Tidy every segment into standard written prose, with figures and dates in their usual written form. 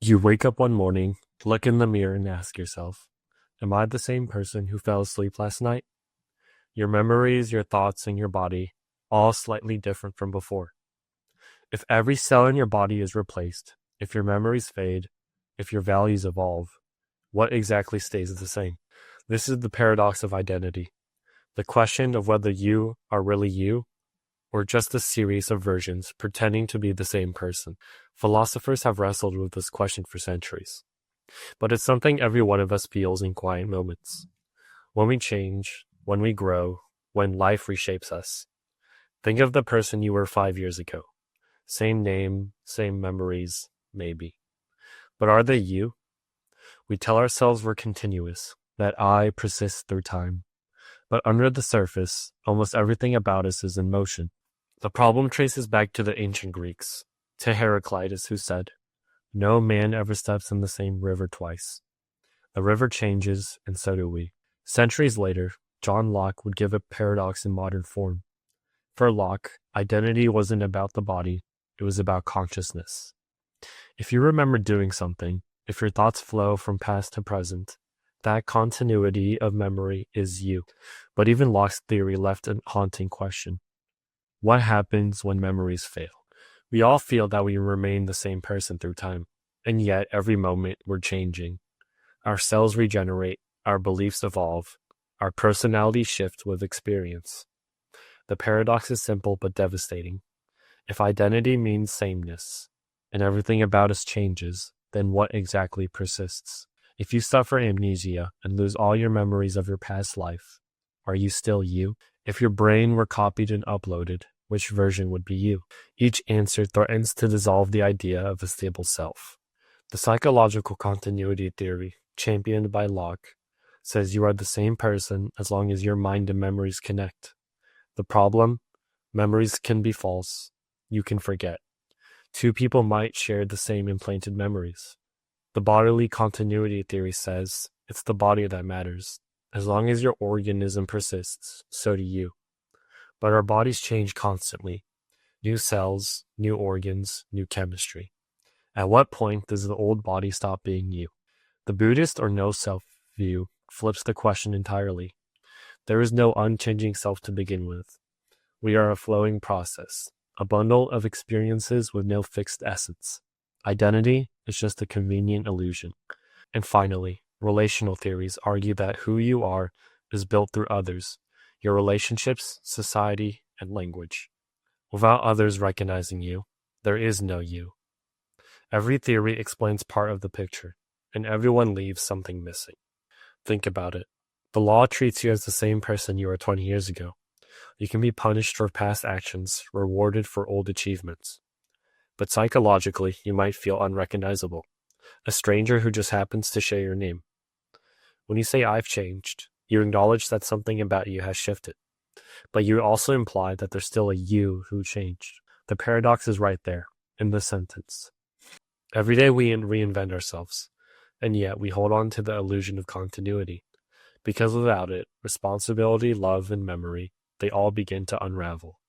You wake up one morning, look in the mirror, and ask yourself, am I the same person who fell asleep last night? Your memories, your thoughts, and your body, all slightly different from before. If every cell in your body is replaced, if your memories fade, if your values evolve, what exactly stays the same? This is the paradox of identity. The question of whether you are really you, or just a series of versions pretending to be the same person. Philosophers have wrestled with this question for centuries. But it's something every one of us feels in quiet moments. When we change, when we grow, when life reshapes us. Think of the person you were 5 years ago. Same name, same memories, maybe. But are they you? We tell ourselves we're continuous, that I persists through time. But under the surface, almost everything about us is in motion. The problem traces back to the ancient Greeks, to Heraclitus, who said, "No man ever steps in the same river twice. The river changes, and so do we." Centuries later, John Locke would give a paradox in modern form. For Locke, identity wasn't about the body, it was about consciousness. If you remember doing something, if your thoughts flow from past to present, that continuity of memory is you. But even Locke's theory left a haunting question. What happens when memories fail? We all feel that we remain the same person through time, and yet every moment we're changing. Our cells regenerate, our beliefs evolve, our personalities shift with experience. The paradox is simple but devastating. If identity means sameness, and everything about us changes, then what exactly persists? If you suffer amnesia and lose all your memories of your past life, are you still you? If your brain were copied and uploaded, which version would be you? Each answer threatens to dissolve the idea of a stable self. The psychological continuity theory, championed by Locke, says you are the same person as long as your mind and memories connect. The problem? Memories can be false. You can forget. Two people might share the same implanted memories. The bodily continuity theory says it's the body that matters. As long as your organism persists, so do you. But our bodies change constantly. New cells, new organs, new chemistry. At what point does the old body stop being you? The Buddhist or no-self view flips the question entirely. There is no unchanging self to begin with. We are a flowing process, a bundle of experiences with no fixed essence. Identity is just a convenient illusion. And finally, relational theories argue that who you are is built through others, your relationships, society, and language. Without others recognizing you, there is no you. Every theory explains part of the picture, and everyone leaves something missing. Think about it. The law treats you as the same person you were 20 years ago. You can be punished for past actions, rewarded for old achievements. But psychologically, you might feel unrecognizable, a stranger who just happens to share your name. When you say I've changed, you acknowledge that something about you has shifted, but you also imply that there's still a you who changed. The paradox is right there, in the sentence. Every day we reinvent ourselves, and yet we hold on to the illusion of continuity, because without it, responsibility, love, and memory, they all begin to unravel.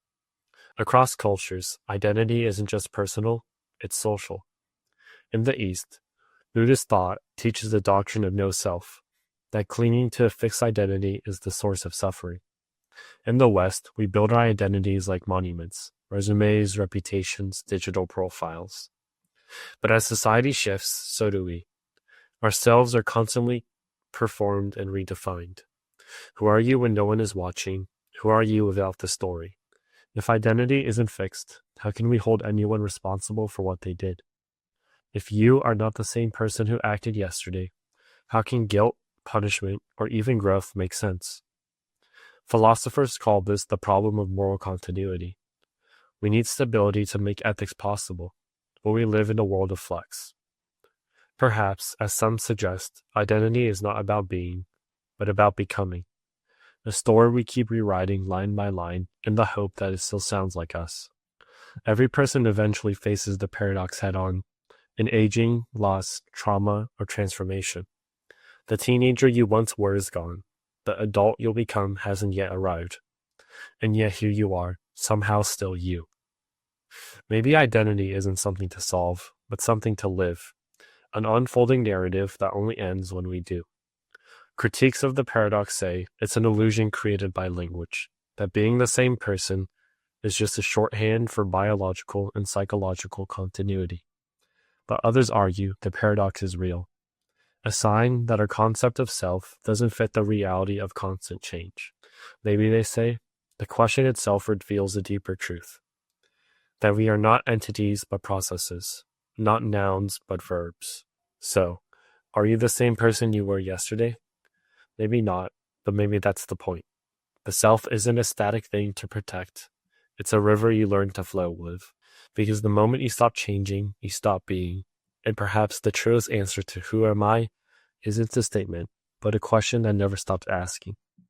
Across cultures, identity isn't just personal, it's social. In the East, Buddhist thought teaches the doctrine of no self, that clinging to a fixed identity is the source of suffering. In the West, we build our identities like monuments, resumes, reputations, digital profiles. But as society shifts, so do we. Ourselves are constantly performed and redefined. Who are you when no one is watching? Who are you without the story? If identity isn't fixed, how can we hold anyone responsible for what they did? If you are not the same person who acted yesterday, how can guilt, punishment, or even growth make sense? Philosophers call this the problem of moral continuity. We need stability to make ethics possible, but we live in a world of flux. Perhaps, as some suggest, identity is not about being, but about becoming. A story we keep rewriting line by line in the hope that it still sounds like us. Every person eventually faces the paradox head-on, in aging, loss, trauma, or transformation. The teenager you once were is gone. The adult you'll become hasn't yet arrived. And yet here you are, somehow still you. Maybe identity isn't something to solve, but something to live. an unfolding narrative that only ends when we do. Critiques of the paradox say it's an illusion created by language, that being the same person is just a shorthand for biological and psychological continuity. But others argue the paradox is real, a sign that our concept of self doesn't fit the reality of constant change. Maybe they say, the question itself reveals a deeper truth, that we are not entities but processes, not nouns but verbs. So, are you the same person you were yesterday? Maybe not, but maybe that's the point. The self isn't a static thing to protect. It's a river you learn to flow with, because the moment you stop changing, you stop being. And perhaps the truest answer to who am I isn't a statement, but a question that never stops asking.